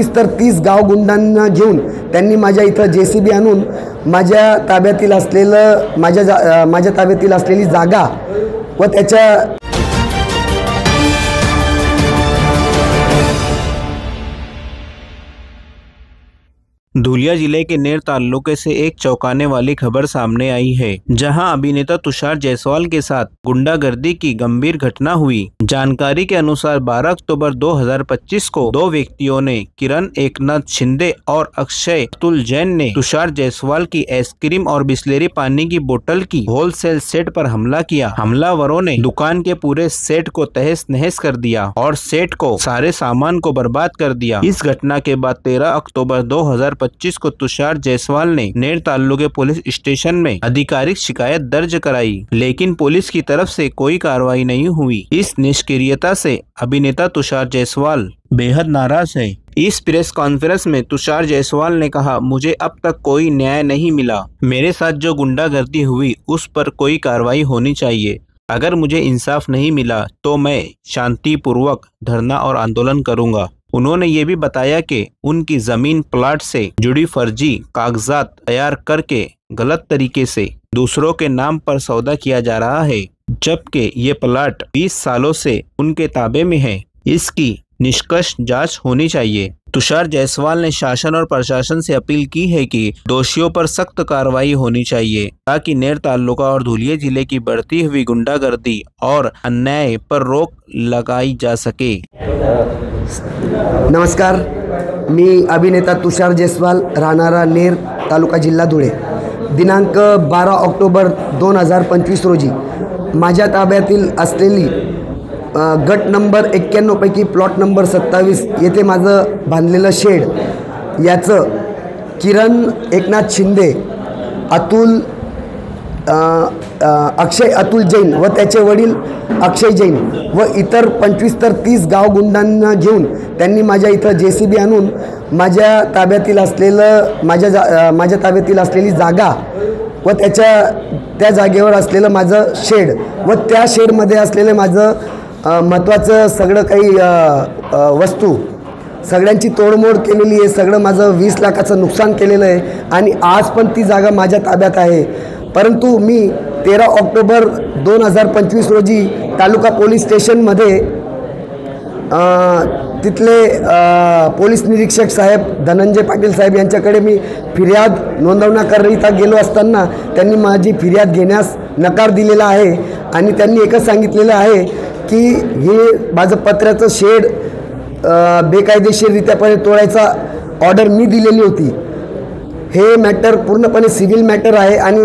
तर 30 गाव गुंडांना घेऊन त्यांनी माझ्या इथं JCB आणून माझ्या ताब्यातील असलेली जागा व त्याच्या धुलिया जिले के नेर तालुके से एक चौंकाने वाली खबर सामने आई है, जहां अभिनेता तुषार जायसवाल के साथ गुंडागर्दी की गंभीर घटना हुई। जानकारी के अनुसार 12 अक्टूबर 2025 को दो व्यक्तियों ने किरण एकनाथ शिंदे और अक्षय अतुल जैन ने तुषार जायसवाल की आइसक्रीम और बिस्लेरी पानी की बोतल की होलसेल सेट पर हमला किया। हमलावरों ने दुकान के पूरे सेट को तहस नहस कर दिया और सेट को सारे सामान को बर्बाद कर दिया। इस घटना के बाद 13 अक्टूबर 2025 को तुषार जायसवाल ने नेर तालुके पुलिस स्टेशन में आधिकारिक शिकायत दर्ज कराई, लेकिन पुलिस की तरफ से कोई कार्रवाई नहीं हुई। इस निष्क्रियता से अभिनेता तुषार जायसवाल बेहद नाराज है। इस प्रेस कॉन्फ्रेंस में तुषार जायसवाल ने कहा, मुझे अब तक कोई न्याय नहीं मिला। मेरे साथ जो गुंडागर्दी हुई उस पर कोई कार्रवाई होनी चाहिए। अगर मुझे इंसाफ नहीं मिला तो मैं शांतिपूर्वक धरना और आंदोलन करूंगा। उन्होंने ये भी बताया कि उनकी जमीन प्लाट से जुड़ी फर्जी कागजात तैयार करके गलत तरीके से दूसरों के नाम पर सौदा किया जा रहा है, जबकि ये प्लाट 20 सालों से उनके ताबे में है। इसकी निष्कर्ष जांच होनी चाहिए। तुषार जायसवाल ने शासन और प्रशासन से अपील की है कि दोषियों पर सख्त कार्रवाई होनी चाहिए, ताकि नेर तालुका और धुलिया जिले की बढ़ती हुई गुंडागर्दी और अन्याय पर रोक लगाई जा सके। नमस्कार, मी अभिनेता तुषार जायसवाल, राहणारा नेर तालुका जिल्हा धुळे। दिनांक 12 ऑक्टोबर 2025 रोजी माझ्या ताब्यातील असलेली गट नंबर 91 पैकी प्लॉट नंबर 27 येथे माझं बांधलेलं शेड याचं किरण एकनाथ शिंदे, अक्षय अतुल जैन व त्याचे वडील अक्षय जैन व इतर 25 तर 30 गाव गुंडांना घेऊन त्यांनी माझ्या इथं JCB आणून माझ्या ताब्यातील असलेली जागा व त्या जागेवर असलेलं माझं शेड व त्या शेडमध्ये असलेलं माझं महत्त्वाचं सगळं काही वस्तू सगळ्यांची तोडमोड केलेली आहे। सगळं माझं 20 लाखाचं नुकसान केलेलं आहे आणि आज पण ती जागा माझ्या ताब्यात आहे। परंतु मी 13 ऑक्टोबर 2025 रोजी तालुका पोलीस स्टेशनमध्ये तिथले पोलीस निरीक्षक साहेब धनंजय पाटील साहेब यांच्याकडे मी फिर्याद नोंदवण्याकरिता गेलो असताना त्यांनी माझी फिर्याद घेण्यास नकार दिलेला आहे आणि त्यांनी एकच सांगितलेलं आहे की हे माझं पत्र्याचं शेड बेकायदेशीररित्यापणे तोडायचा ऑर्डर मी दिलेली होती। हे मॅटर पूर्णपणे सिव्हिल मॅटर आहे आणि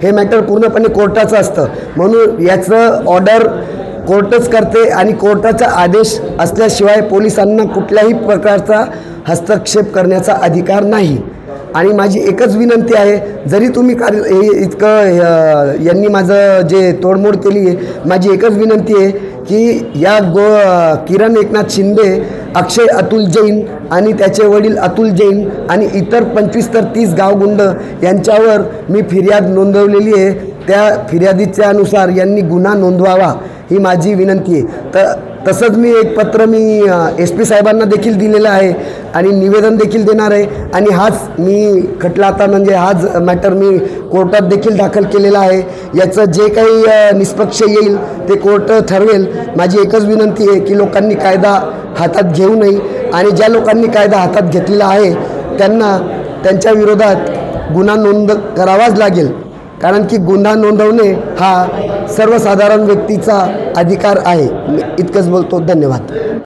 हे मॅटर पूर्णपणे कोर्टाचं असतं, म्हणून याचं ऑर्डर कोर्टच करते आणि कोर्टाचा आदेश असल्याशिवाय पोलिसांना कुठल्याही प्रकारचा हस्तक्षेप करण्याचा अधिकार नाही। आणि माझी एकच विनंती आहे, जरी तुम्ही यांनी माझं जे तोडमोड केली आहे, माझी एकच विनंती आहे की या किरण एकनाथ शिंदे, अक्षय अतुल जैन आणि त्याचे वडील अतुल जैन आणि इतर 25 तर 30 गावगुंड यांच्यावर मी फिर्याद नोंदवलेली आहे। त्या फिर्यादीच्या अनुसार यांनी गुन्हा नोंदवावा ही माझी विनंती आहे। तसंच मी एक पत्र SP साहेबांना देखील दिलेलं आहे आणि निवेदन देखील देणार आहे आणि हाच मी खटला आता म्हणजे हाच मॅटर मी कोर्टात देखील दाखल केलेला आहे। याचं जे काही निष्पक्ष येईल ते कोर्ट ठरवेल। माझी एकच विनंती आहे की लोकांनी कायदा हातात घेऊ नये आणि ज्या लोकांनी कायदा हातात घेतलेला आहे त्यांना त्यांच्या विरोधात गुन्हा नोंद करावाच लागेल, कारण की गुन्हा नोंदवणे हा सर्वसाधारण व्यक्तीचा अधिकार आहे। इतकंच बोलतो, धन्यवाद।